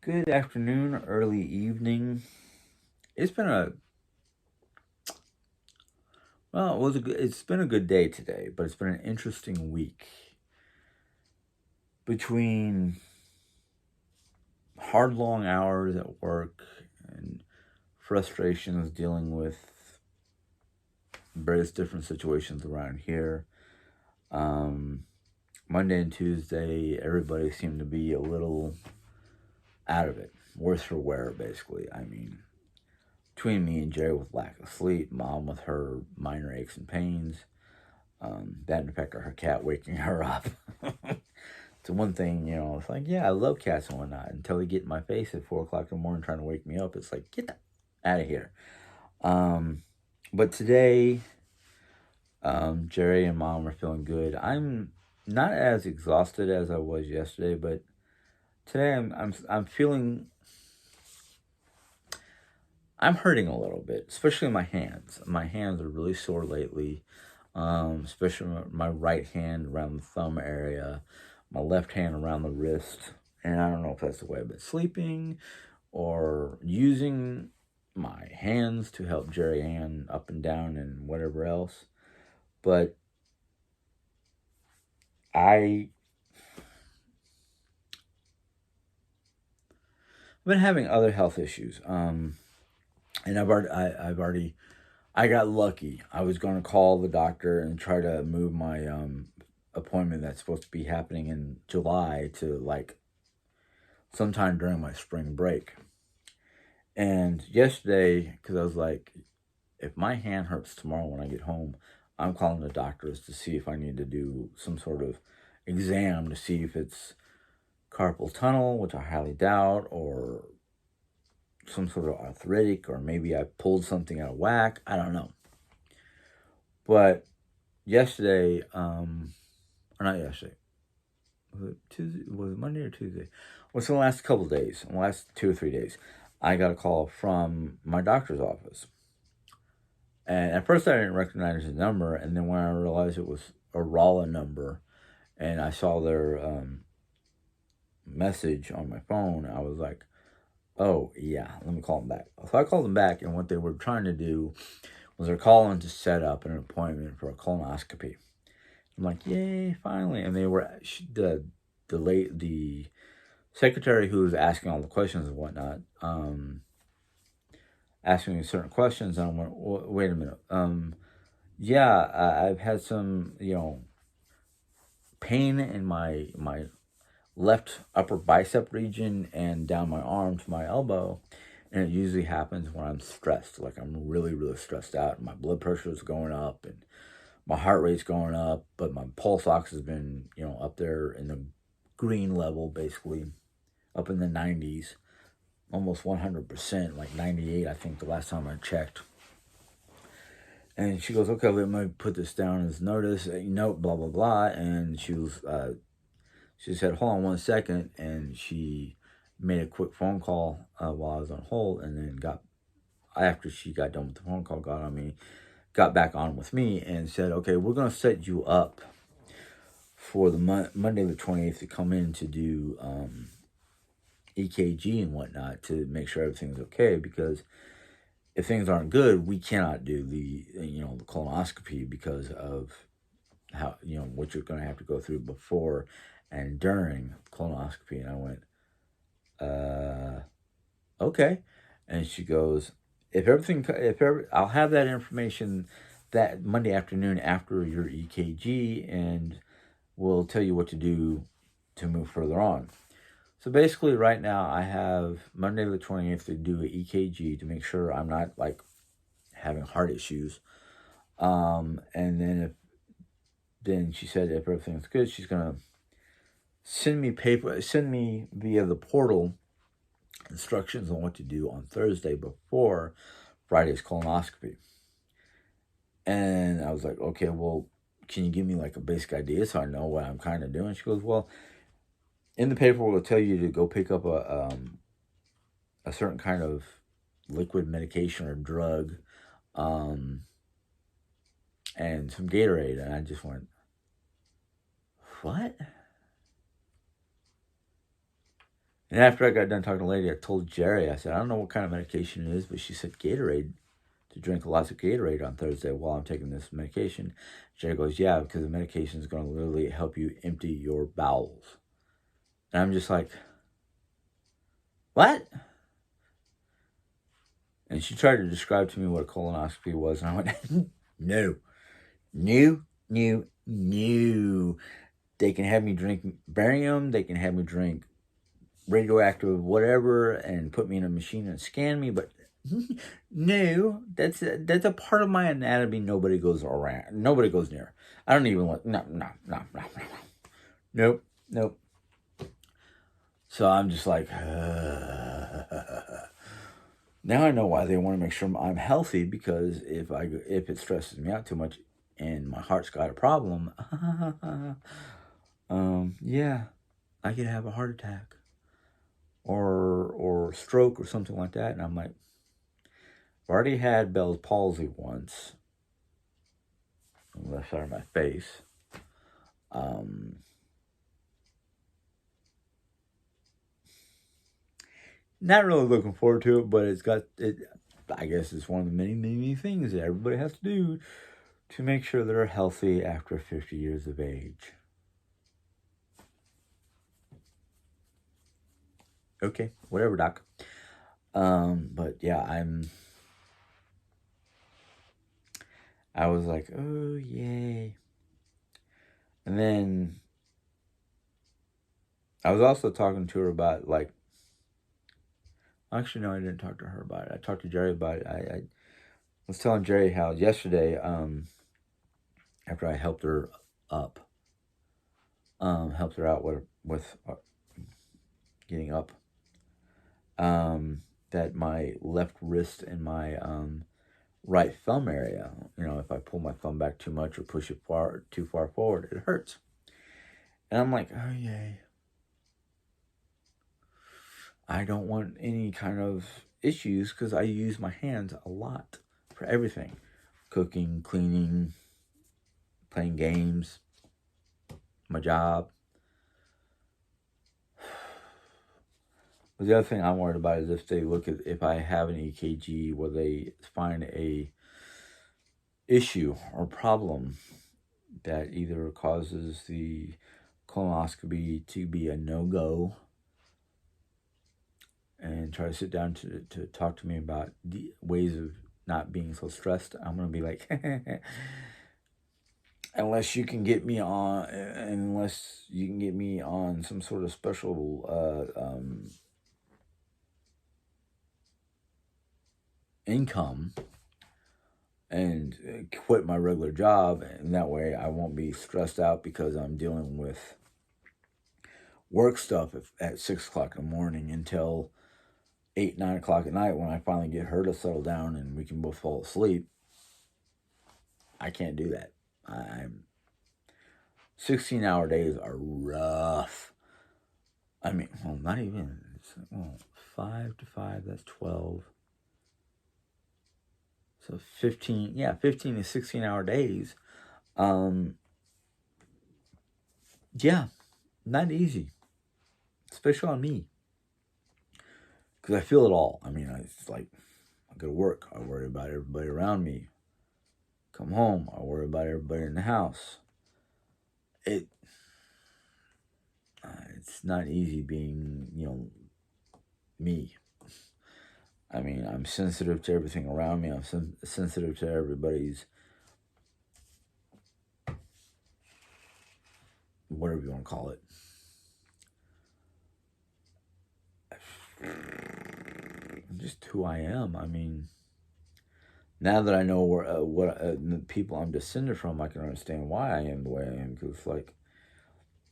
Good afternoon, early evening. It's been a it's been a good day today, but it's been an interesting week between hard long hours at work and frustrations dealing with various different situations around here. Um, Monday and Tuesday, everybody seemed to be a little out of it, worse for wear, basically. I mean, between me and Jerry with lack of sleep, mom with her minor aches and pains, that and the fact of her cat waking her up. It's one thing, it's like, yeah, I love cats and whatnot until they get in my face at 4 o'clock in the morning trying to wake me up. It's like, get that out of here. Um, but today, Jerry and mom are feeling good. I'm not as exhausted as I was yesterday, but today I'm feeling I'm hurting a little bit, especially my hands. My hands are really sore lately, especially my right hand around the thumb area, my left hand around the wrist. And I don't know if that's the way I've been sleeping or using my hands to help Jerry Ann up and down and whatever else. But I've been having other health issues. And I got lucky. I was going to call the doctor and try to move my appointment that's supposed to be happening in July to like sometime during my spring break. And yesterday, because I was like, if my hand hurts tomorrow when I get home, I'm calling the doctors to see if I need to do some sort of exam to see if it's carpal tunnel, which I highly doubt, or some sort of arthritic, or maybe I pulled something out of whack. I don't know. But yesterday, or not yesterday, was it Tuesday? Was it Monday or Tuesday? Well, so the last couple of days, the last 2 or 3 days, I got a call from my doctor's office. And at first I didn't recognize the number, and then when I realized it was a Rolla number, and I saw their message on my phone, I was like, oh, yeah, let me call them back. So I called them back, and what they were trying to do was they're calling to set up an appointment for a colonoscopy. I'm like, yay, finally. And they were the secretary who was asking all the questions and whatnot, asking me certain questions, and I went, wait a minute. Yeah, I've had some, pain in my left upper bicep region and down my arm to my elbow. And it usually happens when I'm stressed. Like I'm really, really stressed out. And my blood pressure is going up and my heart rate's going up, but my pulse ox has been, up there in the green level, basically, up in the 90s, almost 100%, like 98, I think, the last time I checked. And she goes, okay, let me put this down as notice, note, blah, blah, blah. And she said, hold on 1 second. And she made a quick phone call while I was on hold. And then after she got done with the phone call, got back on with me and said, okay, we're going to set you up for the Monday the 28th to come in to do EKG and whatnot to make sure everything's okay, because if things aren't good, we cannot do the colonoscopy because of how what you're going to have to go through before and during colonoscopy. And I went, okay. And she goes, I'll have that information that Monday afternoon after your EKG, and we'll tell you what to do to move further on. So basically, right now, I have Monday the 20th to do an EKG to make sure I'm not like having heart issues. And then she said if everything's good, she's gonna send me via the portal instructions on what to do on Thursday before Friday's colonoscopy. And I was like, okay, well, can you give me like a basic idea so I know what I'm kind of doing? She goes, well, in the paperwork, will tell you to go pick up a certain kind of liquid medication or drug, um, and some Gatorade. And I just went, what? And after I got done talking to the lady, I told Jerry, I said, I don't know what kind of medication it is, but she said Gatorade, to drink lots of Gatorade on Thursday while I'm taking this medication. Jerry goes, yeah, because the medication is going to literally help you empty your bowels. And I'm just like, what? And she tried to describe to me what a colonoscopy was, and I went, no, no, no, no. They can have me drink barium, they can have me drink radioactive whatever and put me in a machine and scan me, but no, that's a part of my anatomy nobody goes around, nobody goes near. I don't even want, no. Nope, nope. So I'm just like, now I know why they want to make sure I'm healthy, because if it stresses me out too much and my heart's got a problem, yeah, I could have a heart attack or stroke or something like that. And I'm like, I've already had Bell's palsy once on the left side of my face. Not really looking forward to it, but it's got it. I guess it's one of the many things that everybody has to do to make sure they're healthy after 50 years of age. Okay, whatever, doc. But yeah, I was like, oh yay. And then I was also talking to her about, like, actually no, I didn't talk to her about it. I talked to Jerry about it. I was telling Jerry how yesterday, after I helped her up, helped her out with getting up, that my left wrist and my right thumb area, if I pull my thumb back too much or push it too far forward, it hurts. And I'm like, oh yay. I don't want any kind of issues because I use my hands a lot for everything. Cooking, cleaning, playing games, my job. But the other thing I'm worried about is if I have an EKG where they find a issue or problem that either causes the colonoscopy to be a no-go, and try to sit down to talk to me about the ways of not being so stressed, I'm going to be like, unless you can get me on some sort of special income and quit my regular job, and that way I won't be stressed out because I'm dealing with work stuff at 6 o'clock in the morning until 8, 9 o'clock at night, when I finally get her to settle down and we can both fall asleep. I can't do that. 16-hour days are rough. I mean, well, not even, 5 to 5, that's 12. So 15 to 16-hour days. Yeah, not easy, especially on me, because I feel it all. I mean, it's like, I go to work, I worry about everybody around me. Come home, I worry about everybody in the house. It's not easy being, me. I mean, I'm sensitive to everything around me. I'm sensitive to everybody's, whatever you want to call it, just who I am. I mean, now that I know the people I'm descended from, I can understand why I am the way I am. Because, like,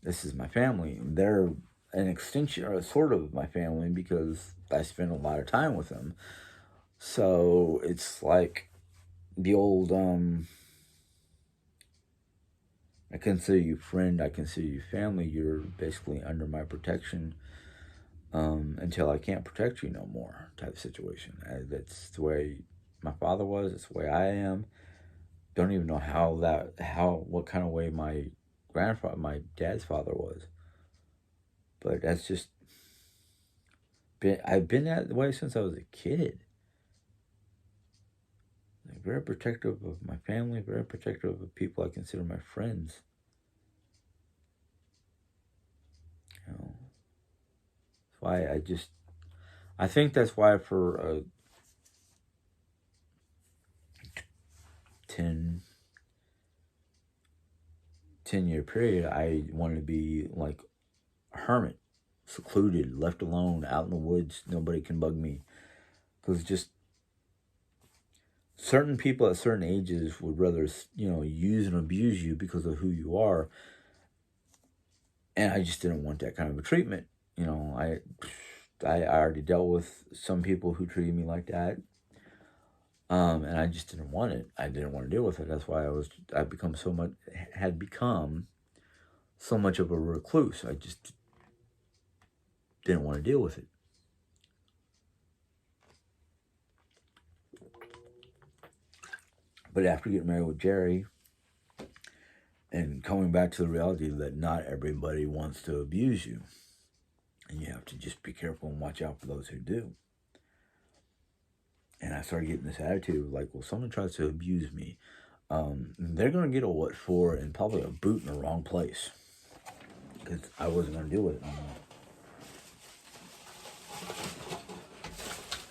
this is my family. They're an extension, or sort of my family, because I spend a lot of time with them. So it's like the old, I consider you friend, I consider you family. You're basically under my protection until I can't protect you no more, type of situation. That's the way my father was. It's the way I am. Don't even know what kind of way my dad's father was. But that's just I've been that way since I was a kid. Like, very protective of my family, very protective of people I consider my friends. You know, that's why I think that's why for a 10, 10 year period, I wanted to be like a hermit, secluded, left alone, out in the woods. Nobody can bug me. Because just certain people at certain ages would rather, use and abuse you because of who you are. And I just didn't want that kind of a treatment. I already dealt with some people who treated me like that. And I just didn't want it. I didn't want to deal with it. That's why had become so much of a recluse. I just didn't want to deal with it. But after getting married with Jerry and coming back to the reality that not everybody wants to abuse you, and you have to just be careful and watch out for those who do. And I started getting this attitude like, well, someone tries to abuse me, they're going to get a what for and probably a boot in the wrong place. Because I wasn't going to deal with it anymore.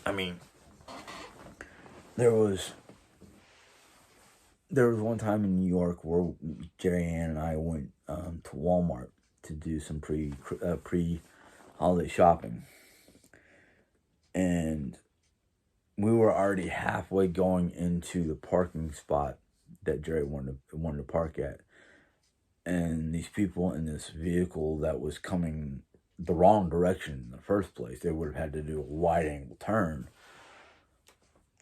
I mean, there was one time in New York where Jerry Ann and I went to Walmart to do some pre holiday shopping, and we were already halfway going into the parking spot that Jerry wanted to park at, and these people in this vehicle that was coming the wrong direction in the first place, they would have had to do a wide angle turn,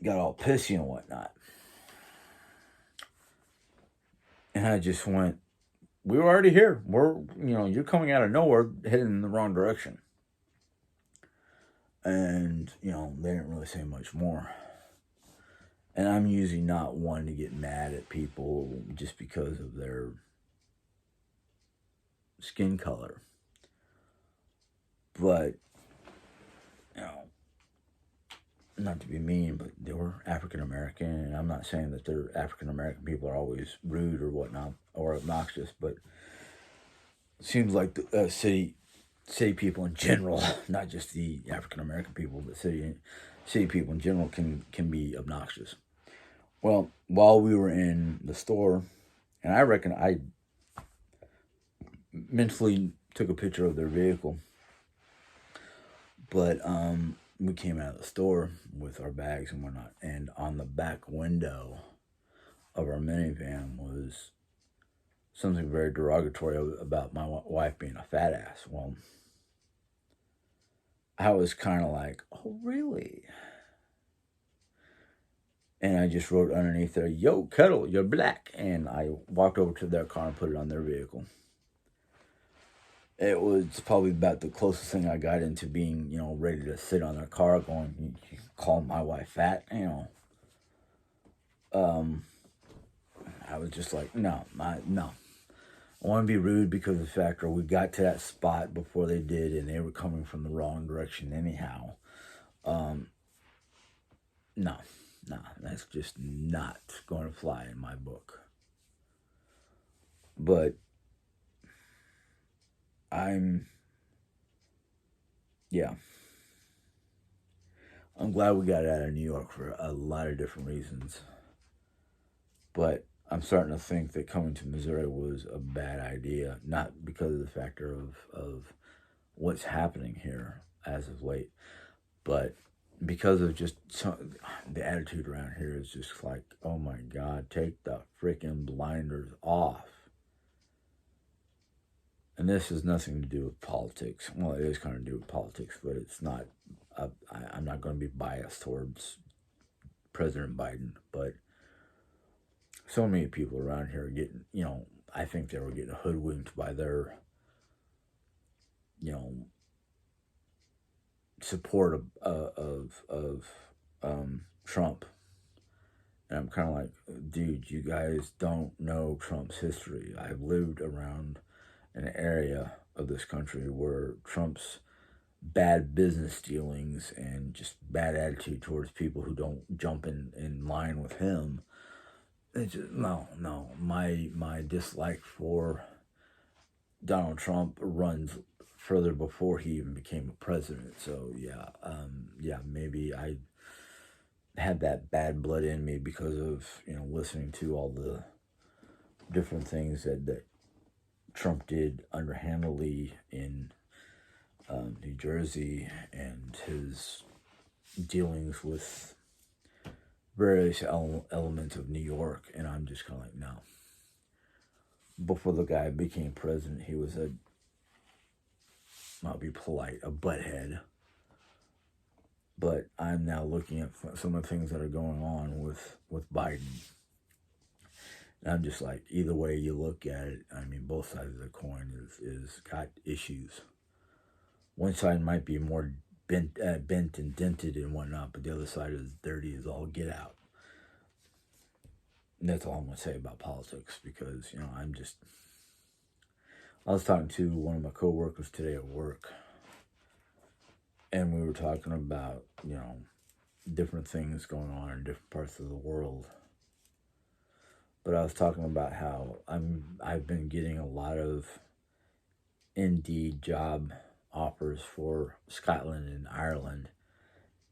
got all pissy and whatnot. And I just went, we were already here. You're coming out of nowhere, heading in the wrong direction. And, they didn't really say much more. And I'm usually not one to get mad at people just because of their skin color. But, not to be mean, but they were African American, and I'm not saying that their African American people are always rude or whatnot or obnoxious, but it seems like the city people in general, not just the African American people, but city people in general can be obnoxious. Well, while we were in the store, and I reckon I mentally took a picture of their vehicle, but we came out of the store with our bags and whatnot, and on the back window of our minivan was something very derogatory about my wife being a fat ass. Well, I was kind of like, oh, really? And I just wrote underneath there, yo, Cuddle, you're black. And I walked over to their car and put it on their vehicle. It was probably about the closest thing I got into being, ready to sit on their car going, you call my wife fat, I was just like, no. I want to be rude because of the fact that we got to that spot before they did, and they were coming from the wrong direction anyhow. No, that's just not going to fly in my book. But I'm glad we got out of New York for a lot of different reasons. But I'm starting to think that coming to Missouri was a bad idea, not because of the factor of what's happening here as of late, but because of just the attitude around here is just like, oh my God, take the freaking blinders off. And this has nothing to do with politics. Well, it is kind of to do with politics, but it's not. I'm not going to be biased towards President Biden, but so many people around here are getting, I think they were getting hoodwinked by their, support of Trump. And I'm kind of like, dude, you guys don't know Trump's history. I've lived around an area of this country where Trump's bad business dealings and just bad attitude towards people who don't jump in line with him. It's just, no. My dislike for Donald Trump runs further before he even became a president. So yeah, maybe I had that bad blood in me because of listening to all the different things that Trump did underhandedly in New Jersey and his dealings with various elements of New York, and I'm just kind of like, no. Before the guy became president, he was I'll be polite, a butthead. But I'm now looking at some of the things that are going on with Biden. And I'm just like, either way you look at it, I mean, both sides of the coin is got issues. One side might be more bent and dented and whatnot, but the other side is dirty as all get out. And that's all I'm going to say about politics because, I was talking to one of my coworkers today at work, and we were talking about, different things going on in different parts of the world. But I was talking about how I've been getting a lot of Indeed job offers for Scotland and Ireland.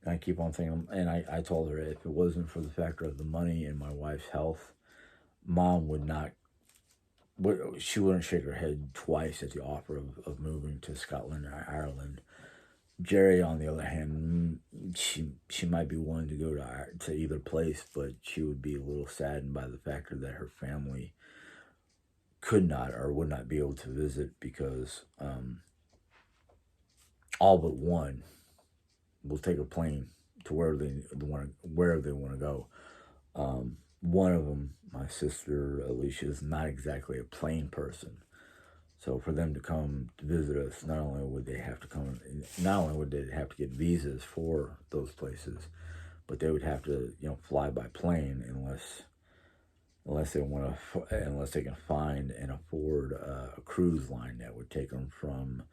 And I keep on thinking, and I told her if it wasn't for the factor of the money and my wife's health, Mom she wouldn't shake her head twice at the offer of moving to Scotland or Ireland. Jerry, on the other hand, she might be willing to go to either place, but she would be a little saddened by the factor that her family could not or would not be able to visit because all but one will take a plane to wherever they want to go. One of them, my sister Alicia, is not exactly a plane person. So for them to come to visit us, not only would they have to get visas for those places, but they would have to, fly by plane unless they can find and afford a cruise line that would take them from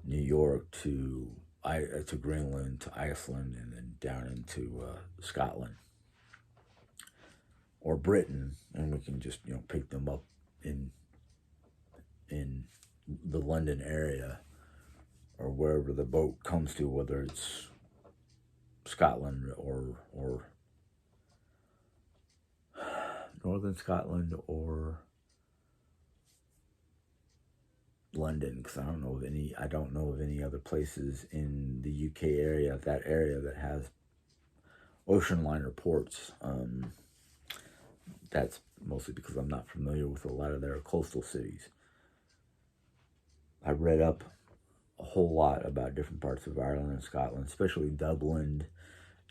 New York to Greenland to Iceland and then down into Scotland or Britain, and we can just pick them up in the London area or wherever the boat comes to, whether it's Scotland or Northern Scotland or London, because I don't know of any other places in the UK area, that has ocean liner ports. That's mostly because I'm not familiar with a lot of their coastal cities. I read up a whole lot about different parts of Ireland and Scotland, especially Dublin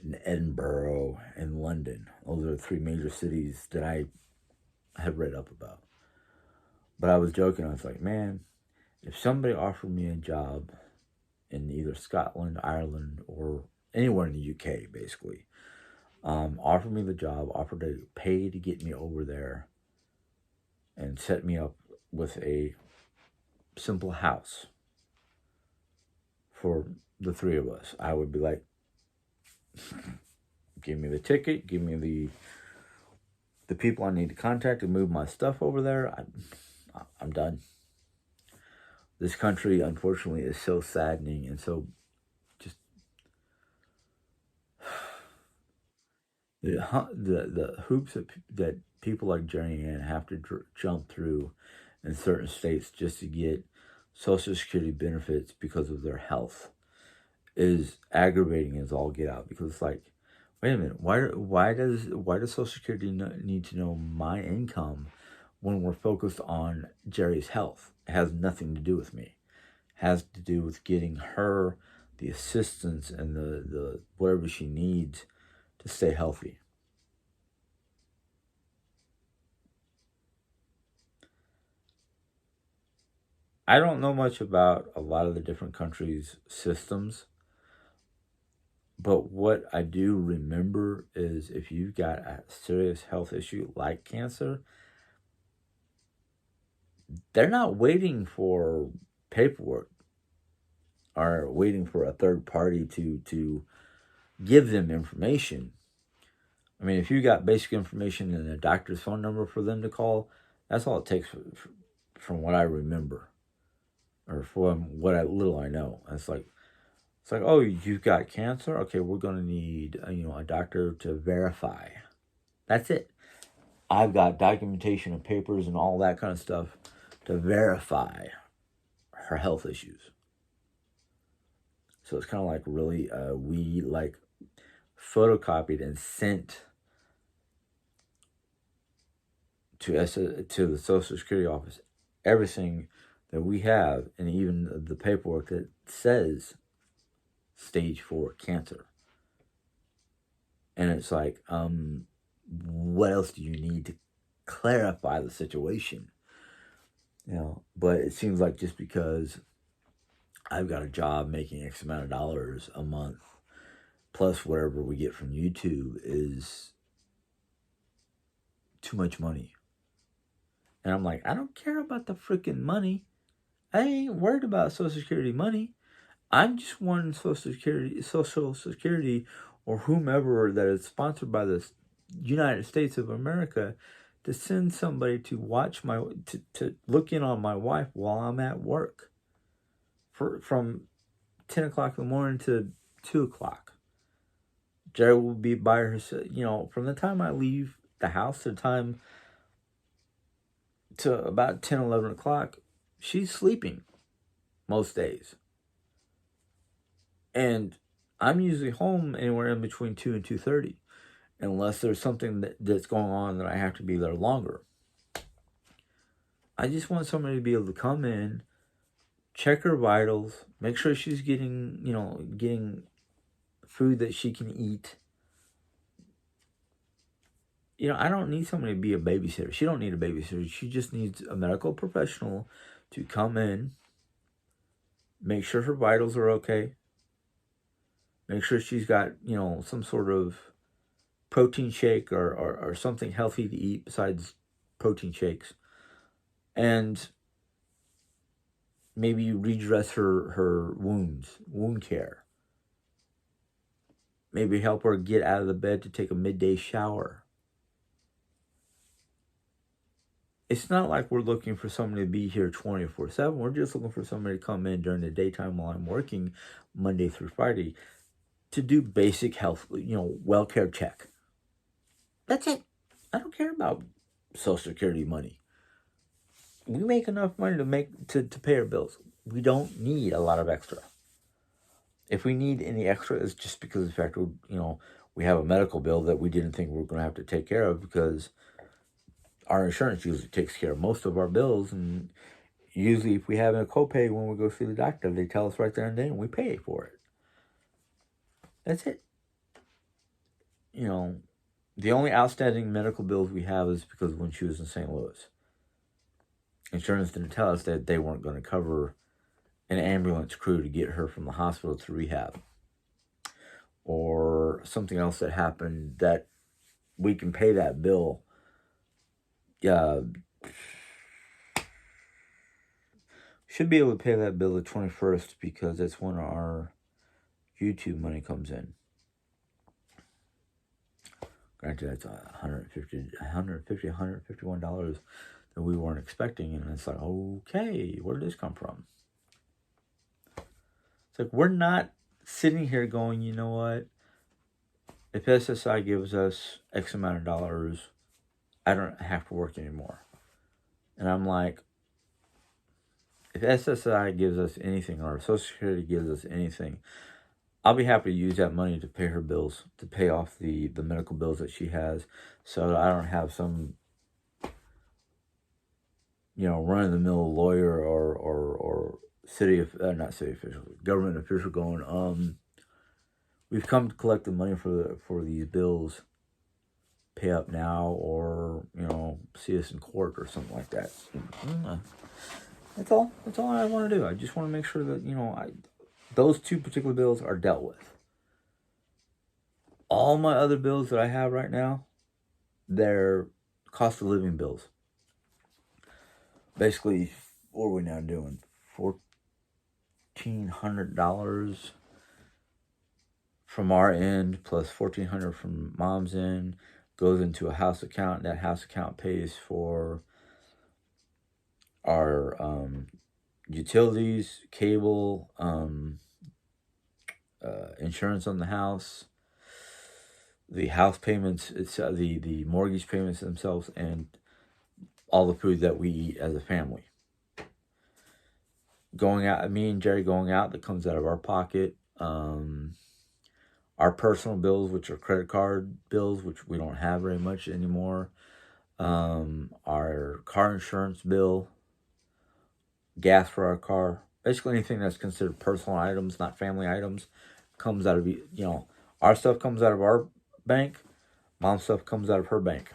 and Edinburgh and London. Those are the three major cities that I have read up about. But I was joking. I was like, man, if somebody offered me a job in either Scotland, Ireland, or anywhere in the UK, basically, offered me the job, offered to pay to get me over there, and set me up with a simple house for the three of us, I would be like, give me the ticket, give me the people I need to contact to move my stuff over there. I'm done. This country, unfortunately, is so saddening and so just the hoops that people like Jerry Ann have to jump through in certain states just to get Social Security benefits because of their health is aggravating as all get out. Because it's like, wait a minute, why does Social Security need to know my income when we're focused on Jerry's health? It has nothing to do with me. It has to do with getting her the assistance and the whatever she needs to stay healthy. I don't know much about a lot of the different countries' systems, but what I do remember is if you've got a serious health issue like cancer, they're not waiting for paperwork. are waiting for a third party to give them information. I mean, if you got basic information and a doctor's phone number for them to call, that's all it takes from what I remember, or from what little I know. It's like, oh, you've got cancer. Okay, we're gonna need a doctor to verify. That's it. I've got documentation and papers and all that kind of stuff to verify her health issues. So it's kind of like really, we like photocopied and sent to the Social Security office everything that we have, and even the paperwork that says stage 4 cancer. And it's like, what else do you need to clarify the situation? But it seems like just because I've got a job making X amount of dollars a month, plus whatever we get from YouTube, is too much money. And I'm like, I don't care about the freaking money. I ain't worried about Social Security money. I'm just wanting Social Security, or whomever that is sponsored by the United States of America, to send somebody to watch to look in on my wife while I'm at work, from 10 o'clock in the morning to 2 o'clock. Jerry will be by herself, from the time I leave the house to about 10, 11 o'clock, she's sleeping most days. And I'm usually home anywhere in between 2 and 2:30, unless there's something that's going on that I have to be there longer. I just want somebody to be able to come in, check her vitals, make sure she's getting food that she can eat. I don't need somebody to be a babysitter. She don't need a babysitter. She just needs a medical professional to come in, make sure her vitals are okay, make sure she's got, some sort of protein shake or something healthy to eat besides protein shakes, and maybe redress her wound care. Maybe help her get out of the bed to take a midday shower. It's not like we're looking for somebody to be here 24/7. We're just looking for somebody to come in during the daytime while I'm working Monday through Friday to do basic health, well care check. That's it. I don't care about Social Security money. We make enough money to pay our bills. We don't need a lot of extra. If we need any extra, it's just because of the fact we have a medical bill that we didn't think we were going to have to take care of, because our insurance usually takes care of most of our bills. And usually if we have a copay when we go see the doctor, they tell us right there and then, and we pay for it. That's it. The only outstanding medical bills we have is because when she was in St. Louis, insurance didn't tell us that they weren't going to cover an ambulance crew to get her from the hospital to rehab, or something else that happened that we can pay that bill. Should be able to pay that bill the 21st, because that's when our YouTube money comes in. Granted, that's $151 that we weren't expecting, and it's like, okay, where did this come from? It's like, we're not sitting here going, you know what? If SSI gives us X amount of dollars, I don't have to work anymore. And I'm like, if SSI gives us anything, or Social Security gives us anything, I'll be happy to use that money to pay her bills, to pay off the medical bills that she has, so that I don't have some, run-of-the-mill lawyer or not city official, government official going, we've come to collect the money for these bills. Pay up now, or see us in court or something like that. That's all I want to do. I just want to make sure that those two particular bills are dealt with. All my other bills that I have right now, they're cost of living bills. Basically, what are we now doing? $1,400 from our end plus $1,400 from mom's end goes into a house account. That house account pays for our utilities, cable, insurance on the house, the house payments, it's the mortgage payments themselves, and all the food that we eat as a family. Going out, me and Jerry going out, that comes out of our pocket. Our personal bills, which are credit card bills, which we don't have very much anymore. Our car insurance bill, gas for our car, basically anything that's considered personal items, not family items, comes out of, our stuff comes out of our bank, mom's stuff comes out of her bank.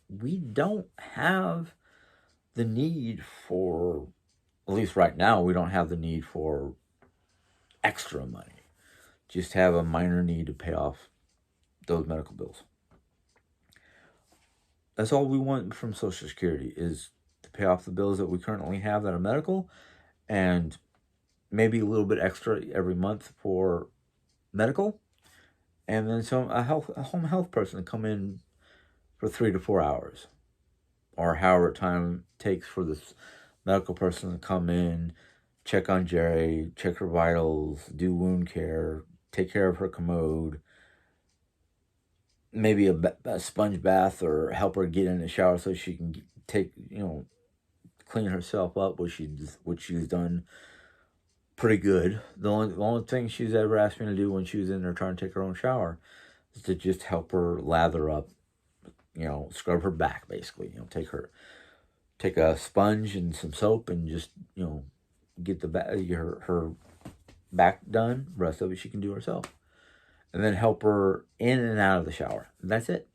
We don't have the need for, at least right now, we don't have the need for extra money. Just have a minor need to pay off those medical bills. That's all we want from Social Security, is to pay off the bills that we currently have that are medical, and maybe a little bit extra every month for medical, and then a home health person to come in for 3 to 4 hours, or however time it takes for this medical person to come in, check on Jerry, check her vitals, do wound care, take care of her commode, maybe a sponge bath, or help her get in the shower so she can clean herself up, which she's done pretty good. The only thing she's ever asked me to do when she was in there trying to take her own shower is to just help her lather up, scrub her back, basically. Take a sponge and some soap and just, get her back done. The rest of it she can do herself. And then help her in and out of the shower. That's it.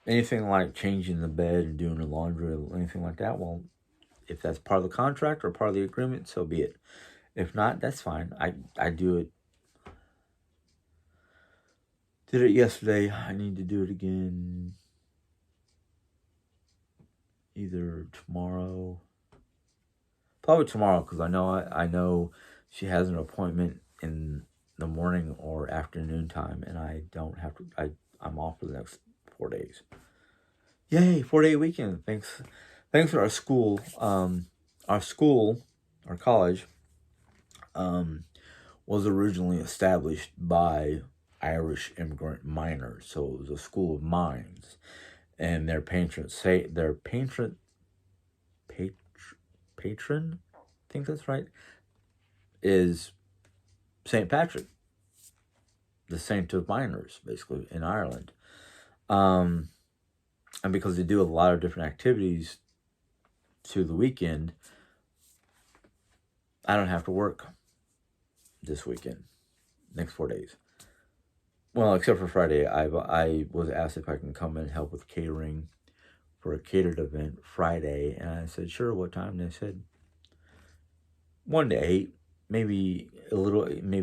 Anything like changing the bed and doing the laundry or anything like that, well, if that's part of the contract or part of the agreement, so be it. If not, that's fine. I do it. Did it yesterday. I need to do it again either tomorrow. Probably tomorrow, because I know she has an appointment in the morning or afternoon time, and I don't have to. I'm off for the next 4 days. Yay, 4-day weekend. Thanks to our school. Our college, was originally established by Irish immigrant miners, so it was a school of mines, and their patron, I think that's right, is St. Patrick, the saint of miners, basically, in Ireland. And because they do a lot of different activities through the weekend, I don't have to work this weekend, next 4 days. Well, except for Friday. I was asked if I can come and help with catering for a catered event Friday, and I said, sure, what time? And they said 1 to 8, maybe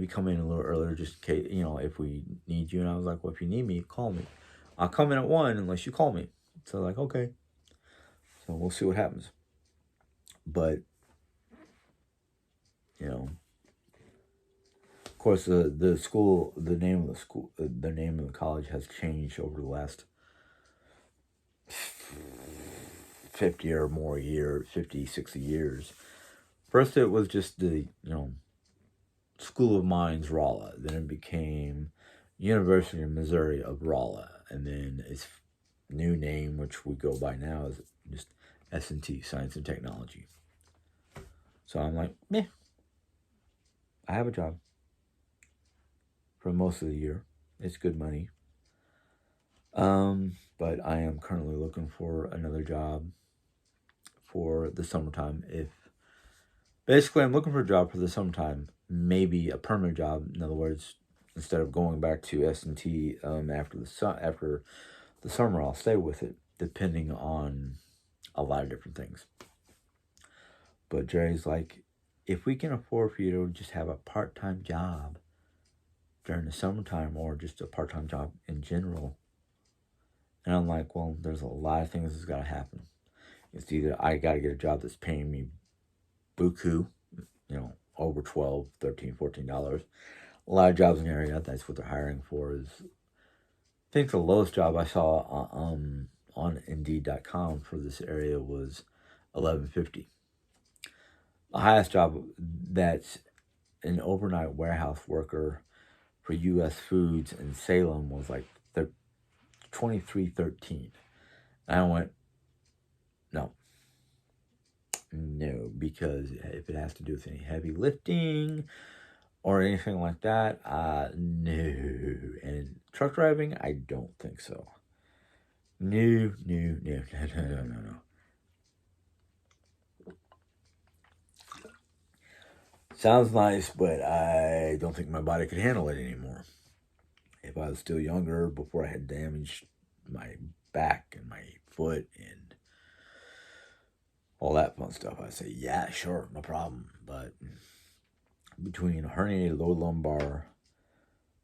come in a little earlier, just in case, if we need you. And I was like, well, if you need me, call me. I'll come in at 1 unless you call me. So like, okay. So we'll see what happens. But, of course, the name of the college has changed over the last 50 or more years, 50, 60 years. First, it was just the, School of Mines, Rolla. Then it became University of Missouri of Rolla. And then its new name, which we go by now, is just S&T, Science and Technology. So I'm like, I have a job for most of the year. It's good money. But I am currently looking for another job for the summertime. Basically, I'm looking for a job for the summertime, maybe a permanent job. In other words, instead of going back to S&T after the summer, I'll stay with it, depending on a lot of different things. But Jerry's like, if we can afford for you to just have a part-time job during the summertime, or just a part-time job in general, And I'm like, well, there's a lot of things that's got to happen. It's either I got to get a job that's paying me buku, over 12, 13, $14. A lot of jobs in the area, that's what they're hiring for. Is I think the lowest job I saw on Indeed.com for this area was $11.50. The highest job that's an overnight warehouse worker for U.S. Foods in Salem was like $23.13. And I went, no, because if it has to do with any heavy lifting or anything like that, no. And truck driving, I don't think so. No. Sounds nice, but I don't think my body could handle it anymore. If I was still younger, before I had damaged my back and my foot and all that fun stuff, I'd say, yeah, sure, no problem. But between a herniated lower lumbar,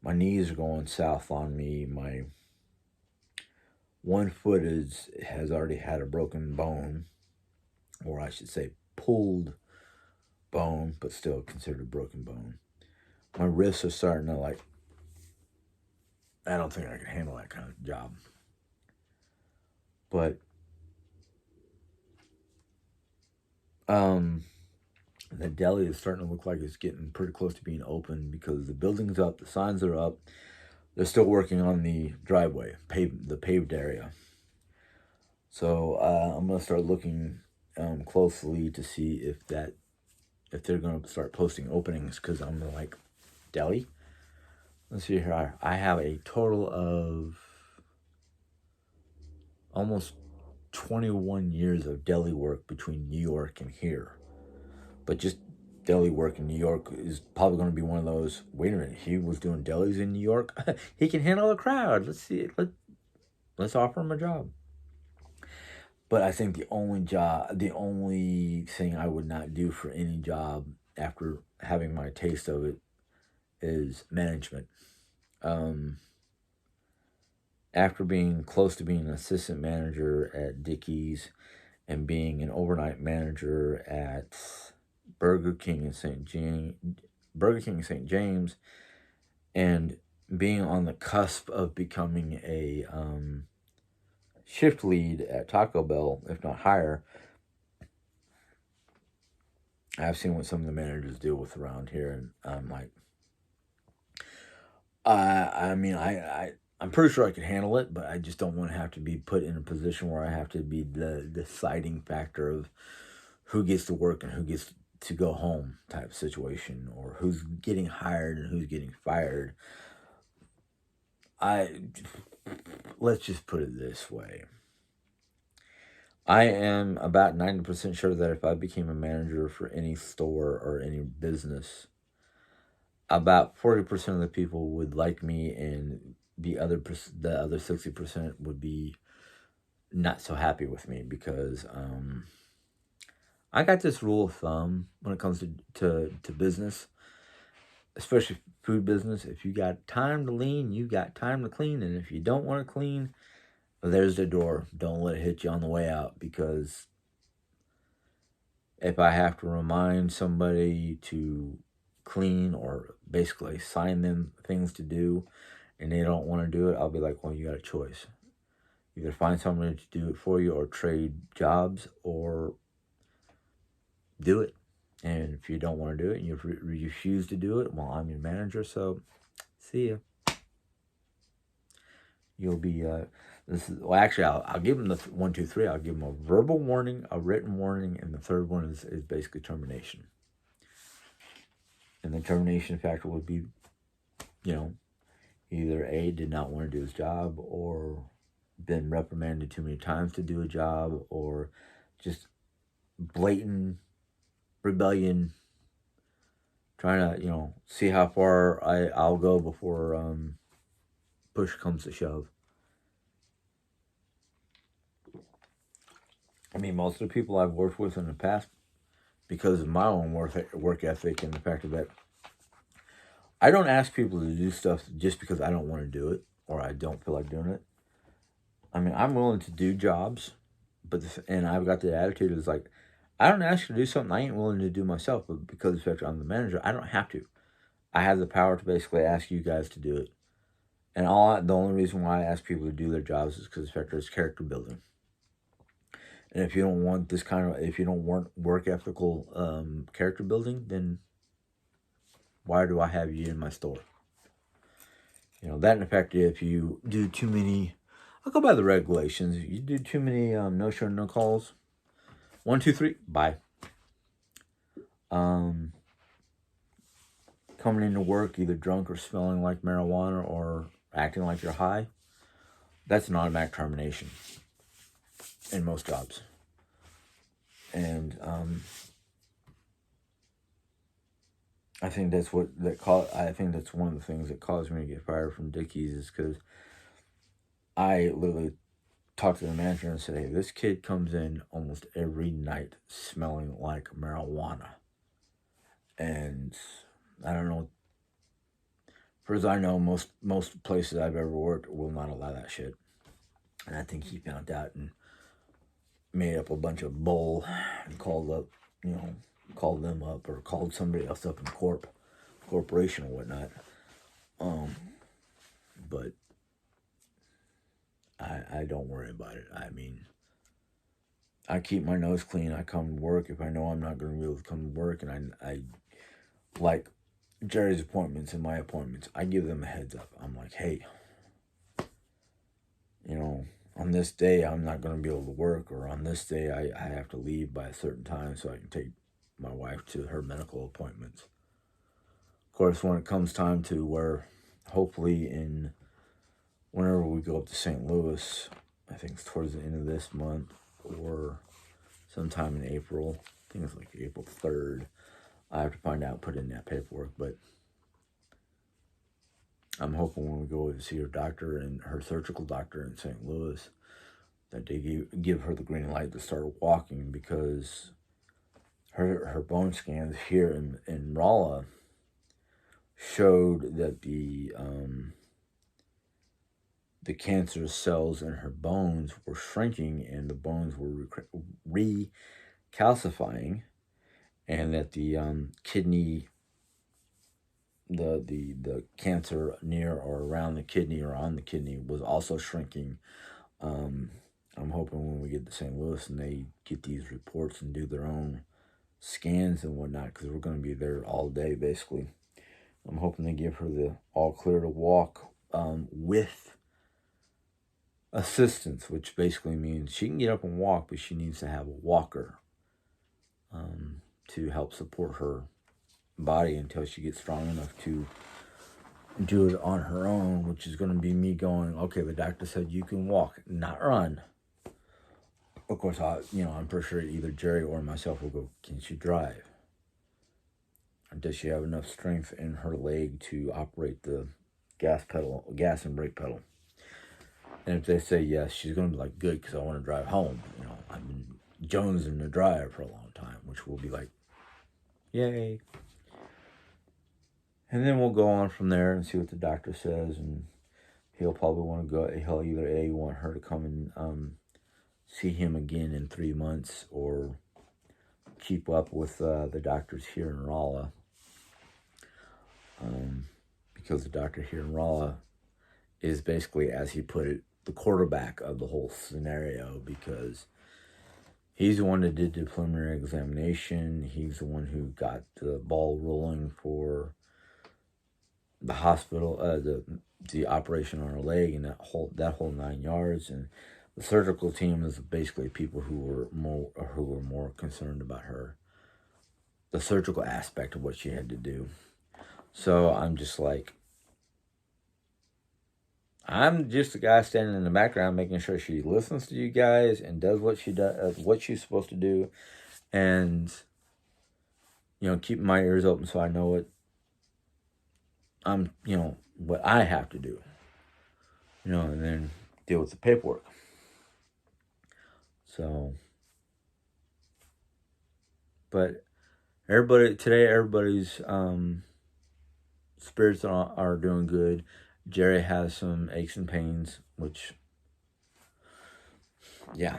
my knees are going south on me, my one foot has already had a broken bone, or I should say pulled bone, but still considered a broken bone. My wrists are starting to I don't think I can handle that kind of job. But the deli is starting to look like it's getting pretty close to being open because the building's up, the signs are up. They're still working on the driveway, the paved area. So I'm gonna start looking closely to see if they're gonna start posting openings, because I'm like, deli. Let's see here. I have a total of almost 21 years of deli work between New York and here. But just deli work in New York is probably going to be one of those, wait a minute, he was doing delis in New York? He can handle a crowd. Let's see. Let's offer him a job. But I think the only thing I would not do for any job after having my taste of it is management. After being close to being an assistant manager at Dickey's and being an overnight manager at Burger King in St. James, and being on the cusp of becoming a shift lead at Taco Bell, if not higher, I've seen what some of the managers deal with around here, and I'm like, I'm pretty sure I could handle it, but I just don't want to have to be put in a position where I have to be the deciding factor of who gets to work and who gets to go home type situation, or who's getting hired and who's getting fired. Let's just put it this way. I am about 90% sure that if I became a manager for any store or any business, about 40% of the people would like me, and the other 60% would be not so happy with me, because I got this rule of thumb when it comes to business, especially food business. If you got time to lean, you got time to clean. And if you don't want to clean, there's the door. Don't let it hit you on the way out, because if I have to remind somebody to clean or basically assign them things to do and they don't want to do it, I'll be like, well, you got a choice. Either find somebody to do it for you or trade jobs, or do it. And if you don't want to do it and you refuse to do it, well, I'm your manager, so see ya. You'll be, actually, I'll give them the 1, 2, 3. I'll give them a verbal warning, a written warning, and the third one is basically termination. And the termination factor would be, either A, did not want to do his job, or been reprimanded too many times to do a job, or just blatant rebellion, trying to, see how far I'll go before push comes to shove. I mean, most of the people I've worked with in the past, because of my own work ethic and the fact that I don't ask people to do stuff just because I don't want to do it or I don't feel like doing it. I mean, I'm willing to do jobs, but and I've got the attitude is like, I don't ask you to do something I ain't willing to do myself, but because I'm the manager, I don't have to. I have the power to basically ask you guys to do it. And the only reason why I ask people to do their jobs is because it's character building. And if you don't want this kind of, if you don't want work ethical character building, then why do I have you in my store? You know, that in effect, if you do too many, I'll go by the regulations. You do too many no show, no calls. 1, 2, 3, bye. Um, Coming into work either drunk or smelling like marijuana or acting like you're high, that's an automatic termination in most jobs. And I think that's I think that's one of the things that caused me to get fired from Dickies is because I literally talked to the manager and said, "Hey, this kid comes in almost every night smelling like marijuana," and I don't know. For as I know, most places I've ever worked will not allow that shit. And I think he found out and made up a bunch of bull and called them up or called somebody else up in corporation or whatnot. But I don't worry about it. I mean, I keep my nose clean. I come to work if I know I'm not going to be able to come to work, and I like Jerry's appointments and my appointments. I give them a heads up. I'm like, hey, on this day I'm not going to be able to work, or on this day I have to leave by a certain time so I can take my wife to her medical appointments. Of course, when it comes time to where, hopefully whenever we go up to St. Louis, I think it's towards the end of this month or sometime in April. I think it's like April 3rd. I have to find out, put in that paperwork, but I'm hoping when we go to see her doctor and her surgical doctor in St. Louis that they give her the green light to start walking, because her bone scans here in Rolla showed that the cancerous cells in her bones were shrinking and the bones were recalcifying, and that the kidney, the cancer near or around the kidney or on the kidney was also shrinking. I'm hoping when we get to St. Louis and they get these reports and do their own scans and whatnot, because we're going to be there all day basically. I'm hoping they give her the all clear to walk with assistance, which basically means she can get up and walk, but she needs to have a walker to help support her body until she gets strong enough to do it on her own, which is going to be me going, okay, the doctor said you can walk, not run. Of course, I'm pretty sure either Jerry or myself will go, can she drive? Or does she have enough strength in her leg to operate the gas and brake pedal? And if they say yes, she's going to be like, good, because I want to drive home. I've been jonesing to drive for a long time, which will be like, yay. And then we'll go on from there and see what the doctor says, and he'll probably want to go. He'll either want her to come and see him again in 3 months, or keep up with the doctors here in Rolla, because the doctor here in Rolla is basically, as he put it, the quarterback of the whole scenario, because he's the one that did the preliminary examination. He's the one who got the ball rolling for the hospital, the operation on her leg, and that whole 9 yards. And the surgical team is basically people who were more concerned about the surgical aspect of what she had to do. So I'm just a guy standing in the background, making sure she listens to you guys and does what she's supposed to do, and keeping my ears open so I know what I have to do, and then deal with the paperwork. So, but everybody's spirits are doing good. Jerry has some aches and pains, which yeah,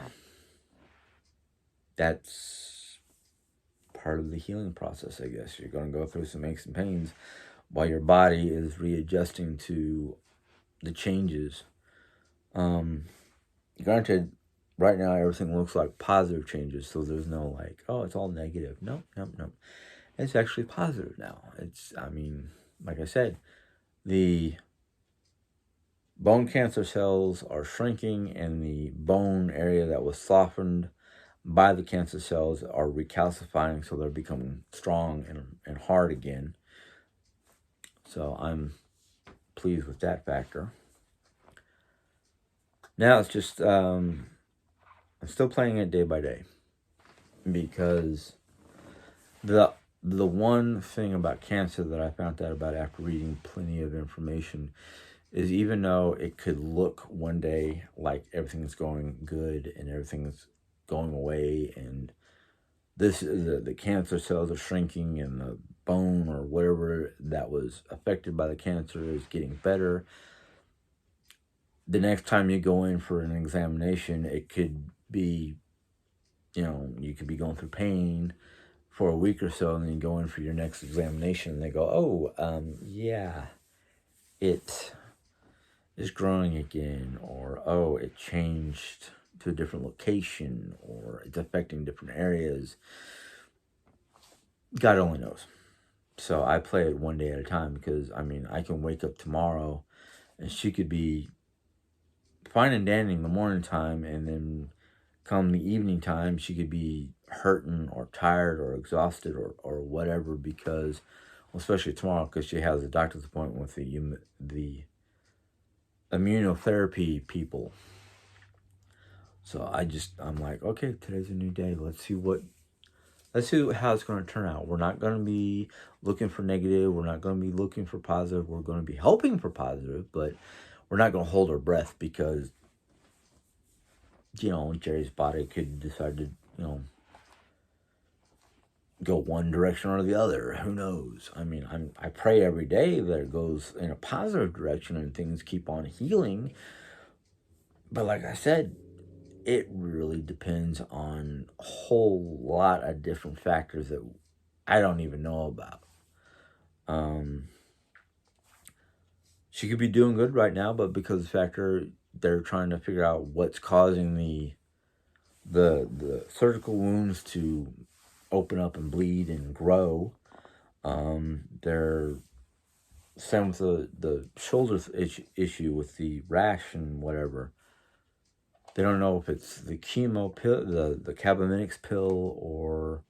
that's part of the healing process, I guess. You're going to go through some aches and pains while your body is readjusting to the changes. Granted, right now everything looks like positive changes, so there's no like, oh, it's all negative. No, no, no. It's actually positive now. I mean, like I said, the bone cancer cells are shrinking, and the bone area that was softened by the cancer cells are recalcifying, so they're becoming strong and hard again. So I'm pleased with that factor. Now it's just I'm still playing it day by day, because the one thing about cancer that I found out about after reading plenty of information is, even though it could look one day like everything's going good and everything's going away, and this is the cancer cells are shrinking and the bone or whatever that was affected by the cancer is getting better, the next time you go in for an examination, it could be, you could be going through pain for a week or so, and then you go in for your next examination, and they go, oh, yeah, it is growing again, or, oh, it changed to a different location, or it's affecting different areas. God only knows. So I play it one day at a time, because, I mean, I can wake up tomorrow, and she could be fine and dandy in the morning time, and then come the evening time, she could be hurting or tired or exhausted or whatever, because, well, especially tomorrow, because she has a doctor's appointment with the immunotherapy people. So I'm like, okay, today's a new day. Let's see how it's going to turn out. We're not going to be looking for negative. We're not going to be looking for positive. We're going to be hoping for positive, but we're not going to hold our breath, because, Jerry's body could decide to, go one direction or the other. Who knows? I mean, I pray every day that it goes in a positive direction and things keep on healing. But like I said, it really depends on a whole lot of different factors that I don't even know about. She could be doing good right now, but because of the factor, they're trying to figure out what's causing the surgical wounds to open up and bleed and grow. They're same with the shoulder issue with the rash and whatever. They don't know if it's the chemo pill, the Cabometyx pill, or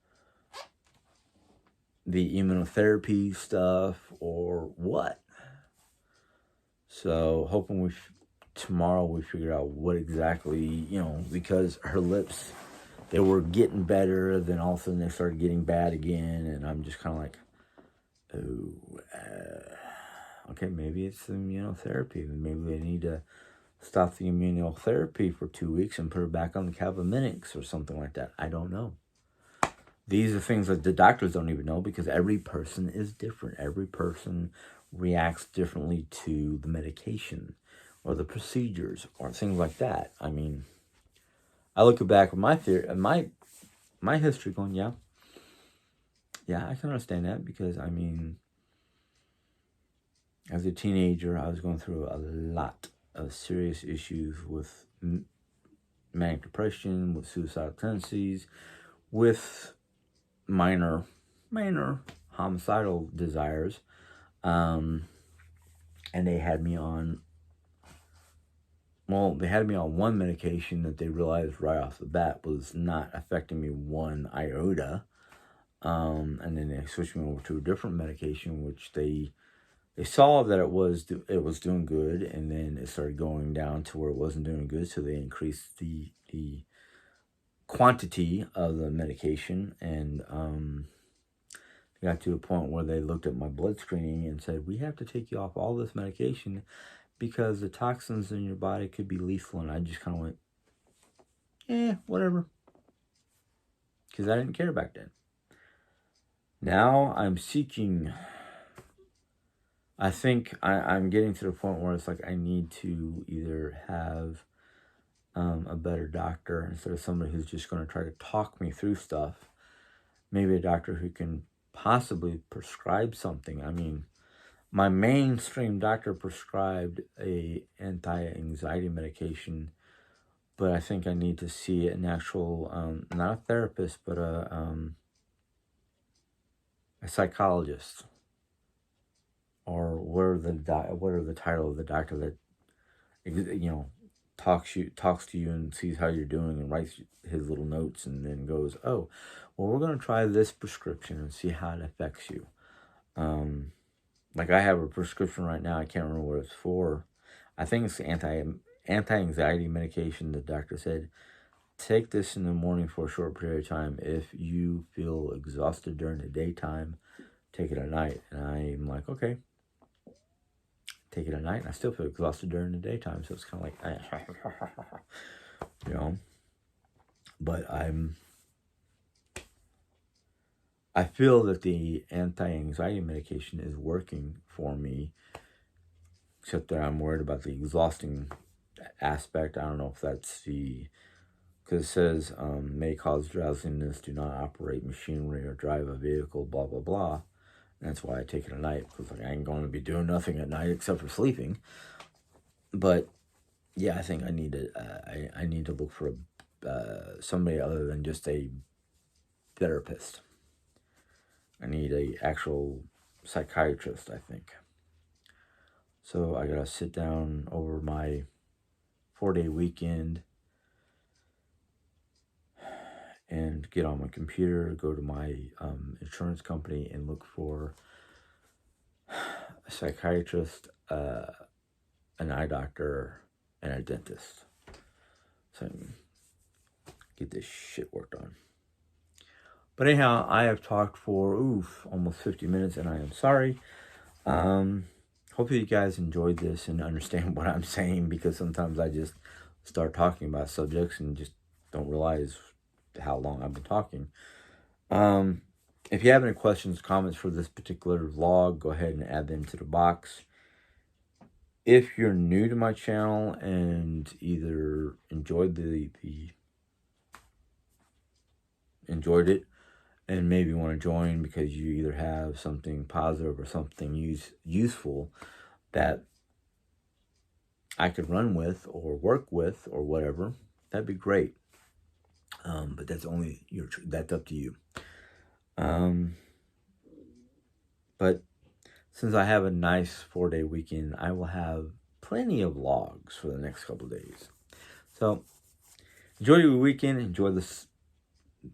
the immunotherapy stuff, or what. So hoping tomorrow we figure out what exactly, because her lips, they were getting better, then all of a sudden they started getting bad again, and I'm just kind of like, okay, maybe it's the immunotherapy. Maybe they need to stop the immunotherapy for 2 weeks and put her back on the Cabometyx or something like that. I don't know. These are things that the doctors don't even know, because every person is different. Every person reacts differently to the medication or the procedures or things like that. I mean, I look back at my theory, my history, going, yeah, I can understand that, because, I mean, as a teenager, I was going through a lot of serious issues with manic depression, with suicidal tendencies, with minor homicidal desires, and they had me on one medication that they realized right off the bat was not affecting me one iota, and then they switched me over to a different medication, which they saw that it was doing good, and then it started going down to where it wasn't doing good, so they increased the quantity of the medication, and got to a point where they looked at my blood screening and said, we have to take you off all this medication because the toxins in your body could be lethal. And I just kind of went, whatever, because I didn't care back then. Now I'm seeking, I think I'm getting to the point where it's like I need to either have a better doctor instead of somebody who's just going to try to talk me through stuff. Maybe a doctor who can possibly prescribe something. I mean, my mainstream doctor prescribed a anti-anxiety medication, but I think I need to see an actual, not a therapist, but a psychologist, or what are the title of the doctor that, you know, talks to you and sees how you're doing and writes his little notes and then goes, oh, well, we're going to try this prescription and see how it affects you. Like I have a prescription right now. I can't remember what it's for. I think it's anti-anxiety medication. The doctor said, take this in the morning for a short period of time. If you feel exhausted during the daytime, take it at night. And I'm like, okay, take it at night. And I still feel exhausted during the daytime. So it's kind of like, you know, but I feel that the anti-anxiety medication is working for me, except that I'm worried about the exhausting aspect. I don't know if that's because it says may cause drowsiness, do not operate machinery or drive a vehicle, blah, blah, blah. And that's why I take it at night, because like, I ain't going to be doing nothing at night except for sleeping. But yeah, I think I need to, I need to look for somebody other than just a therapist. I need a actual psychiatrist, I think. So I gotta sit down over my 4-day weekend and get on my computer, go to my insurance company and look for a psychiatrist, an eye doctor, and a dentist. So I can get this shit worked on. But anyhow, I have talked for almost 50 minutes, and I am sorry. Hopefully you guys enjoyed this and understand what I'm saying, because sometimes I just start talking about subjects and just don't realize how long I've been talking. If you have any questions, comments for this particular vlog, go ahead and add them to the box. If you're new to my channel and either enjoyed enjoyed it and maybe want to join because you either have something positive or something useful that I could run with or work with or whatever, that'd be great. But that's that's up to you. But since I have a nice 4-day weekend, I will have plenty of vlogs for the next couple of days. So enjoy your weekend. Enjoy this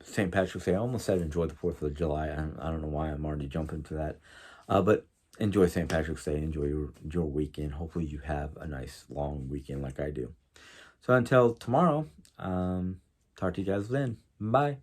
St. Patrick's Day. I almost said enjoy the 4th of July. I don't know why I'm already jumping to that. But enjoy St. Patrick's Day. Enjoy your weekend. Hopefully you have a nice long weekend like I do. So until tomorrow, talk to you guys then. Bye.